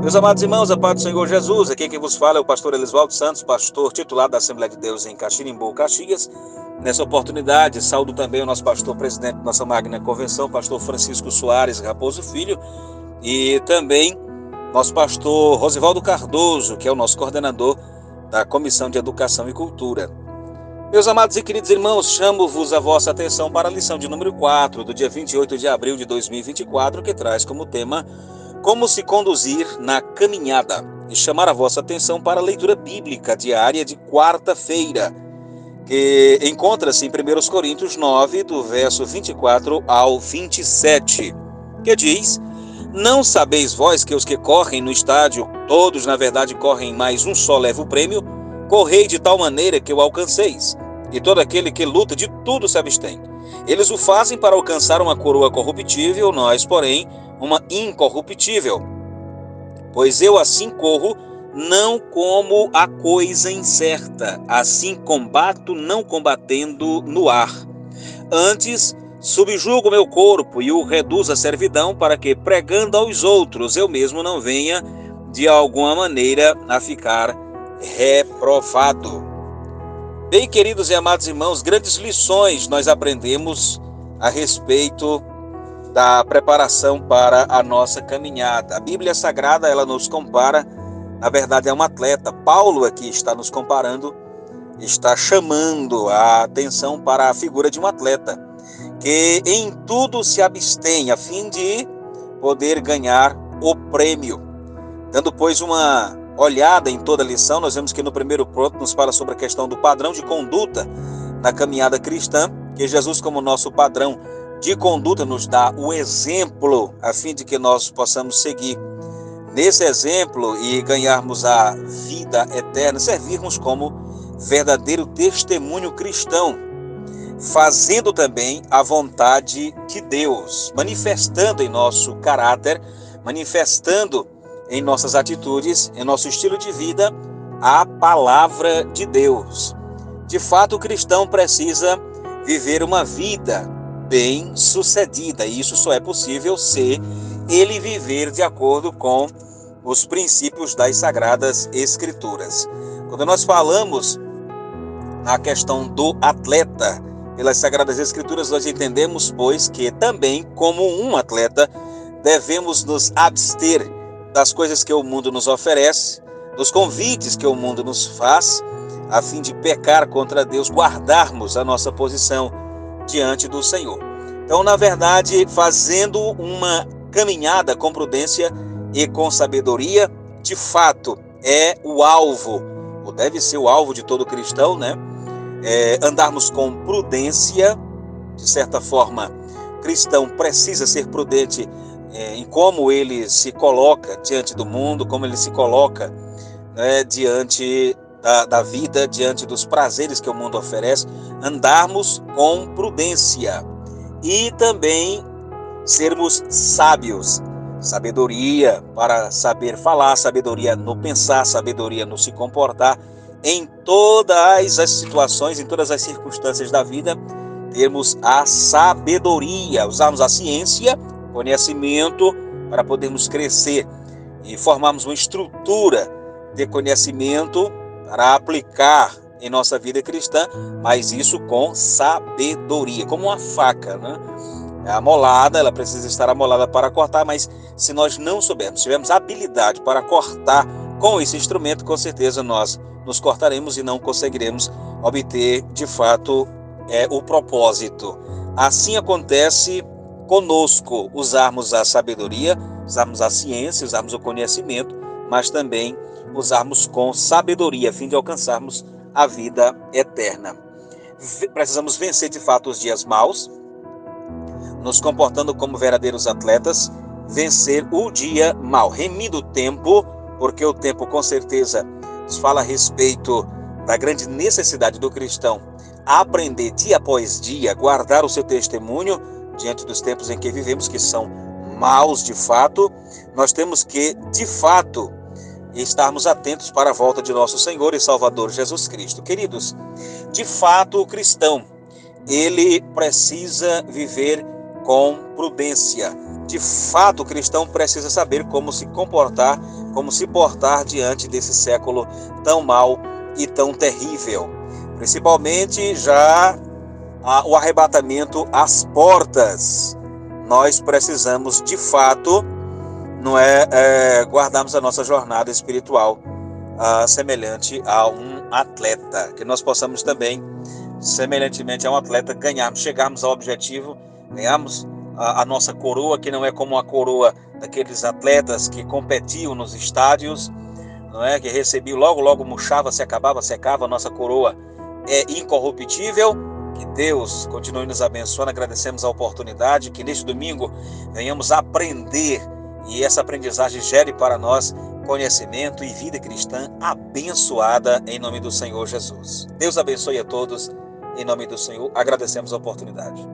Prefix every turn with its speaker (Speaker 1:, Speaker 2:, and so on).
Speaker 1: Meus amados irmãos, a paz do Senhor Jesus, aqui quem vos fala é o pastor Elisvaldo Santos, pastor titular da Assembleia de Deus em Caxirimbu, Caxias. Nessa oportunidade, saúdo também o nosso pastor presidente da nossa magna convenção, pastor Francisco Soares Raposo Filho, e também nosso pastor Rosivaldo Cardoso, que é o nosso coordenador da Comissão de Educação e Cultura. Meus amados e queridos irmãos, chamo-vos a vossa atenção para a lição de número 4, do dia 28 de abril de 2024, que traz como tema como se conduzir na caminhada, e chamar a vossa atenção para a leitura bíblica diária de quarta-feira, que encontra-se em 1 Coríntios 9, do verso 24 ao 27, que diz: Não sabeis vós que os que correm no estádio, todos na verdade correm, mas um só leva o prêmio? Correi de tal maneira que o alcanceis. E todo aquele que luta de tudo se abstém. Eles o fazem para alcançar uma coroa corruptível, nós, porém, uma incorruptível. Pois eu assim corro, não como a coisa incerta, assim combato, não combatendo no ar. Antes, subjugo meu corpo e o reduzo à servidão, para que, pregando aos outros, eu mesmo não venha, de alguma maneira, a ficar reprovado. Bem, queridos e amados irmãos, grandes lições nós aprendemos a respeito da preparação para a nossa caminhada. A Bíblia Sagrada, ela nos compara, na verdade, é um atleta. Paulo aqui está nos comparando, está chamando a atenção para a figura de um atleta, que em tudo se abstém, a fim de poder ganhar o prêmio. Dando, pois, uma olhada em toda a lição, nós vemos que no primeiro ponto nos fala sobre a questão do padrão de conduta na caminhada cristã, que Jesus, como nosso padrão de conduta, nos dá o exemplo, a fim de que nós possamos seguir nesse exemplo e ganharmos a vida eterna, servirmos como verdadeiro testemunho cristão, fazendo também a vontade de Deus, manifestando em nosso caráter, manifestando em nossas atitudes, em nosso estilo de vida, a palavra de Deus. De fato, o cristão precisa viver uma vida bem-sucedida, e isso só é possível se ele viver de acordo com os princípios das Sagradas Escrituras. Quando nós falamos na questão do atleta, pelas Sagradas Escrituras, nós entendemos, pois, que também, como um atleta, devemos nos abster das coisas que o mundo nos oferece, dos convites que o mundo nos faz, a fim de pecar contra Deus, guardarmos a nossa posição diante do Senhor. Então, na verdade, fazendo uma caminhada com prudência e com sabedoria, de fato, é o alvo, ou deve ser o alvo de todo cristão, né? Andarmos com prudência. De certa forma, o cristão precisa ser prudente em como ele se coloca diante do mundo, como ele se coloca, né, diante da vida, diante dos prazeres que o mundo oferece, andarmos com prudência e também sermos sábios, sabedoria para saber falar, sabedoria no pensar, sabedoria no se comportar, em todas as situações, em todas as circunstâncias da vida, termos a sabedoria, usarmos a ciência, conhecimento, para podermos crescer e formarmos uma estrutura de conhecimento para aplicar em nossa vida cristã, mas isso com sabedoria, como uma faca, né? Amolada, ela precisa estar amolada para cortar, mas se nós não soubermos, tivermos habilidade para cortar com esse instrumento, com certeza nós nos cortaremos e não conseguiremos obter, de fato, o propósito. Assim acontece conosco, usarmos a sabedoria, usarmos a ciência, usarmos o conhecimento, mas também usarmos com sabedoria, a fim de alcançarmos a vida eterna. Precisamos vencer de fato os dias maus, nos comportando como verdadeiros atletas, vencer o dia mau, remindo o tempo, porque o tempo com certeza nos fala a respeito da grande necessidade do cristão aprender dia após dia, guardar o seu testemunho diante dos tempos em que vivemos, que são maus de fato. Nós temos que, de fato, estarmos atentos para a volta de nosso Senhor e Salvador Jesus Cristo. Queridos, de fato, o cristão, ele precisa viver com prudência. De fato, o cristão precisa saber como se comportar como se portar diante desse século tão mau e tão terrível. Principalmente já o arrebatamento às portas. Nós precisamos, de fato, guardarmos a nossa jornada espiritual semelhante a um atleta. Que nós possamos também, semelhantemente a um atleta, chegarmos ao objetivo, ganharmos a nossa coroa, que não é como a coroa daqueles atletas que competiam nos estádios, não é? Que recebiam, logo murchava, se acabava, secava. A nossa coroa é incorruptível. Que Deus continue nos abençoando. Agradecemos a oportunidade, que neste domingo venhamos aprender e essa aprendizagem gere para nós conhecimento e vida cristã abençoada em nome do Senhor Jesus. Deus abençoe a todos em nome do Senhor. Agradecemos a oportunidade.